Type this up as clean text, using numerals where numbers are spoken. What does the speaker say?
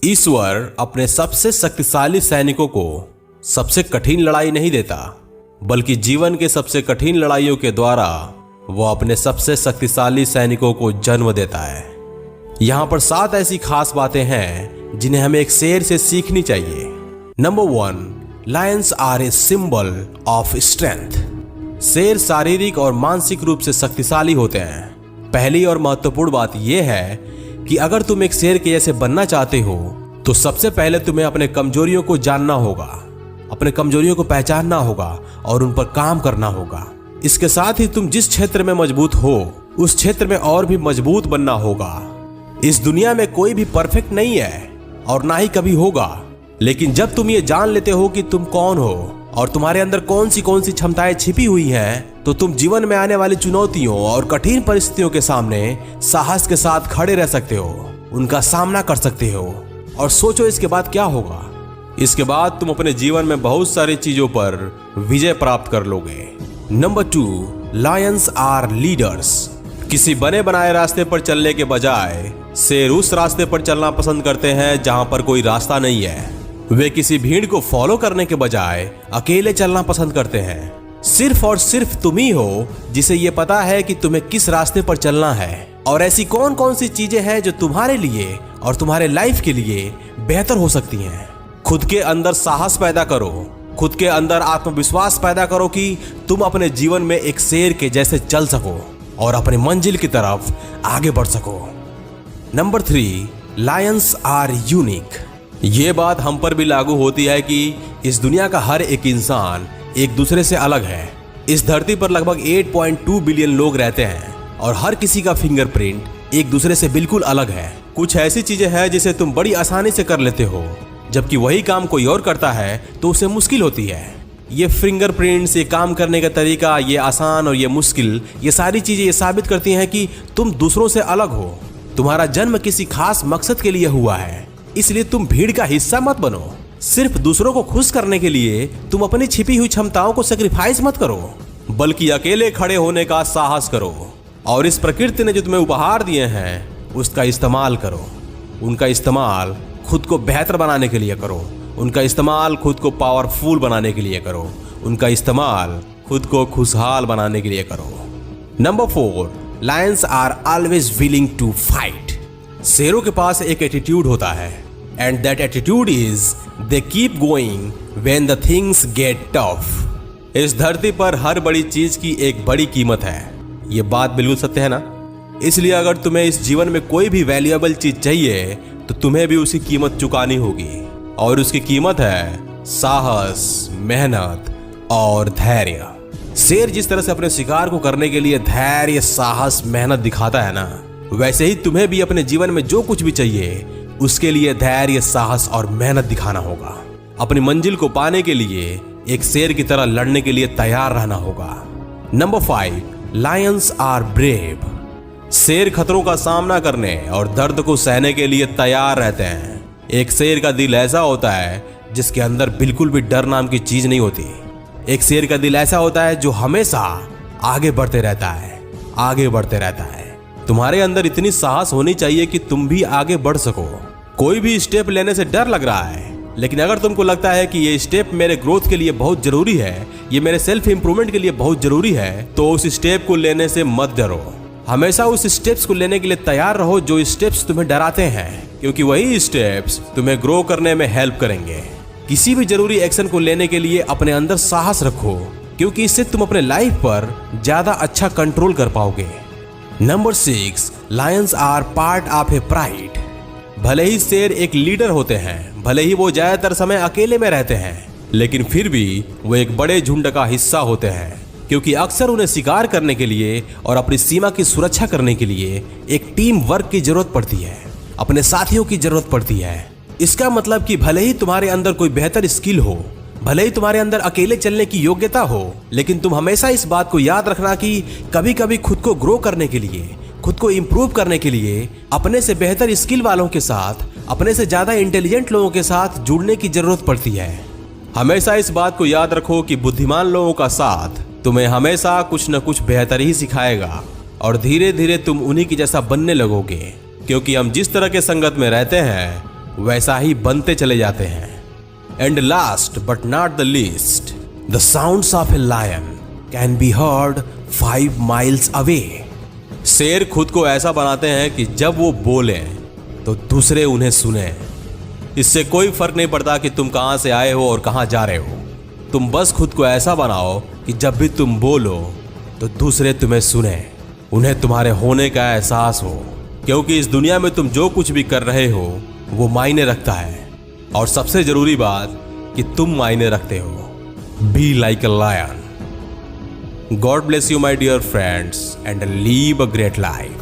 ईश्वर अपने सबसे शक्तिशाली सैनिकों को सबसे कठिन लड़ाई नहीं देता, बल्कि जीवन के सबसे कठिन लड़ाइयों के द्वारा वो अपने सबसे शक्तिशाली सैनिकों को जन्म देता है। यहाँ पर 7 ऐसी खास बातें हैं जिन्हें हमें एक शेर से सीखनी चाहिए। Number 1, lions are a symbol of strength. शेर शारीरिक और मानसिक रूप से शक्तिशाली होते हैं। पहली और महत्वपूर्ण बात यह है कि अगर तुम एक शेर के जैसे बनना चाहते हो तो सबसे पहले तुम्हें अपने कमजोरियों को जानना होगा, अपने कमजोरियों को पहचानना होगा और उन पर काम करना होगा। इसके साथ ही तुम जिस क्षेत्र में मजबूत हो उस क्षेत्र में और भी मजबूत बनना होगा। इस दुनिया में कोई भी परफेक्ट नहीं है और ना ही कभी होगा, लेकिन जब तुम ये जान लेते हो कि तुम कौन हो और तुम्हारे अंदर कौन सी क्षमताएं छिपी हुई हैं, तो तुम जीवन में आने वाली चुनौतियों और कठिन परिस्थितियों के सामने साहस के साथ खड़े रह सकते हो, उनका सामना कर सकते हो। और सोचो इसके बाद क्या होगा। इसके बाद तुम अपने जीवन में बहुत सारी चीजों पर विजय प्राप्त कर लोगे। Number 2, lions are leaders. किसी बने बनाए रास्ते पर चलने के बजाय शेर उस रास्ते पर चलना पसंद करते हैं जहां पर कोई रास्ता नहीं है। वे किसी भीड़ को फॉलो करने के बजाय अकेले चलना पसंद करते हैं। सिर्फ और सिर्फ तुम ही हो जिसे ये पता है कि तुम्हें किस रास्ते पर चलना है और ऐसी कौन कौन सी चीजें हैं जो तुम्हारे लिए और तुम्हारे लाइफ के लिए बेहतर हो सकती हैं। खुद के अंदर साहस पैदा करो, खुद के अंदर आत्मविश्वास पैदा करो कि तुम अपने जीवन में एक शेर के जैसे चल सको और अपनी मंजिल की तरफ आगे बढ़ सको। Number 3, lions are unique. ये बात हम पर भी लागू होती है कि इस दुनिया का हर एक इंसान एक दूसरे से अलग है। इस धरती पर लगभग 8.2 बिलियन लोग रहते हैं और हर किसी का फिंगरप्रिंट एक दूसरे से बिल्कुल अलग है। कुछ ऐसी चीजें हैं जिसे तुम बड़ी आसानी से कर लेते हो, जबकि वही काम कोई और करता है तो उसे मुश्किल होती है। ये फिंगरप्रिंट्स, ये काम करने का तरीका, ये आसान और ये मुश्किल, ये सारी चीजें ये साबित करती हैं कि तुम दूसरों से अलग हो। तुम्हारा जन्म किसी खास मकसद के लिए हुआ है, इसलिए तुम भीड़ का हिस्सा मत बनो। सिर्फ दूसरों को खुश करने के लिए तुम अपनी छिपी हुई क्षमताओं को सेक्रीफाइस मत करो, बल्कि अकेले खड़े होने का साहस करो और इस प्रकृति ने जो तुम्हें उपहार दिए हैं उसका इस्तेमाल करो। उनका इस्तेमाल खुद को बेहतर बनाने के लिए करो, उनका इस्तेमाल खुद को पावरफुल बनाने के लिए करो, उनका इस्तेमाल खुद को खुशहाल बनाने के लिए करो। Number 4, lions are always willing to fight. शेरों के पास एक एटीट्यूड होता है, and that attitude is they keep going when the things get tough. इस धरती पर हर बड़ी चीज की एक बड़ी कीमत है, ये बात बिल्कुल सत्य है ना। इसलिए अगर तुम्हें इस जीवन में कोई भी वैल्यूएबल चीज चाहिए तो तुम्हें भी उसकी कीमत चुकानी होगी, और उसकी कीमत है साहस, मेहनत और धैर्य। शेर जिस तरह से अपने शिकार को करने के लिए धैर्य, साहस, मेहनत दिखाता है ना, वैसे ही तुम्हें भी अपने जीवन में जो कुछ भी चाहिए उसके लिए धैर्य, साहस और मेहनत दिखाना होगा। अपनी मंजिल को पाने के लिए एक शेर की तरह लड़ने के लिए तैयार रहना होगा। Number 5, lions are brave. शेर खतरों का सामना करने और दर्द को सहने के लिए तैयार रहते हैं। एक शेर का दिल ऐसा होता है जिसके अंदर बिल्कुल भी डर नाम की चीज नहीं होती। एक शेर का दिल ऐसा होता है जो हमेशा आगे बढ़ते रहता है, आगे बढ़ते रहता है। तुम्हारे अंदर इतनी साहस होनी चाहिए कि तुम भी आगे बढ़ सको। कोई भी स्टेप लेने से डर लग रहा है, लेकिन अगर तुमको लगता है कि ये स्टेप मेरे ग्रोथ के लिए बहुत जरूरी है, ये मेरे सेल्फ इंप्रूवमेंट के लिए बहुत जरूरी है, तो उस स्टेप को लेने से मत डरो। हमेशा उस स्टेप्स को लेने के लिए तैयार रहो जो स्टेप्स तुम्हें डराते हैं, क्योंकि वही स्टेप्स तुम्हें ग्रो करने में हेल्प करेंगे। किसी भी जरूरी एक्शन को लेने के लिए अपने अंदर साहस रखो, क्योंकि इससे तुम अपने लाइफ पर ज्यादा अच्छा कंट्रोल कर पाओगे। Number 6, lions are part of a pride. भले ही शेर एक लीडर होते हैं, भले ही वो ज्यादातर समय अकेले में रहते हैं, लेकिन फिर भी वो एक बड़े झुंड का हिस्सा होते हैं, क्योंकि अक्सर उन्हें शिकार करने के लिए और अपनी सीमा की सुरक्षा करने के लिए एक टीम वर्क की जरूरत पड़ती है, अपने साथियों की जरूरत पड़ती है। इसका मतलब कि भले ही तुम्हारे अंदर कोई बेहतर स्किल हो, भले ही तुम्हारे अंदर अकेले चलने की योग्यता हो, लेकिन तुम हमेशा इस बात को याद रखना कि कभी कभी खुद को ग्रो करने के लिए, खुद को इंप्रूव करने के लिए अपने से बेहतर स्किल वालों के साथ, अपने से ज्यादा इंटेलिजेंट लोगों के साथ जुड़ने की जरूरत पड़ती है। हमेशा इस बात को याद रखो कि बुद्धिमान लोगों का साथ तुम्हें हमेशा कुछ न कुछ बेहतर ही सिखाएगा और धीरे धीरे तुम उन्हीं की जैसा बनने लगोगे, क्योंकि हम जिस तरह के संगत में रहते हैं वैसा ही बनते चले जाते हैं। And last but not the least, the sounds of a lion can be heard 5 miles away. शेर खुद को ऐसा बनाते हैं कि जब वो बोले तो दूसरे उन्हें सुने। इससे कोई फर्क नहीं पड़ता कि तुम कहां से आए हो और कहां जा रहे हो। तुम बस खुद को ऐसा बनाओ कि जब भी तुम बोलो तो दूसरे तुम्हें सुने, उन्हें तुम्हारे होने का एहसास हो। क्योंकि इस दुनिया में तुम जो कुछ भी कर रहे हो वो मायने रखता है, और सबसे जरूरी बात कि तुम मायने रखते हो। Be like a lion. God bless you my dear friends and live a great life.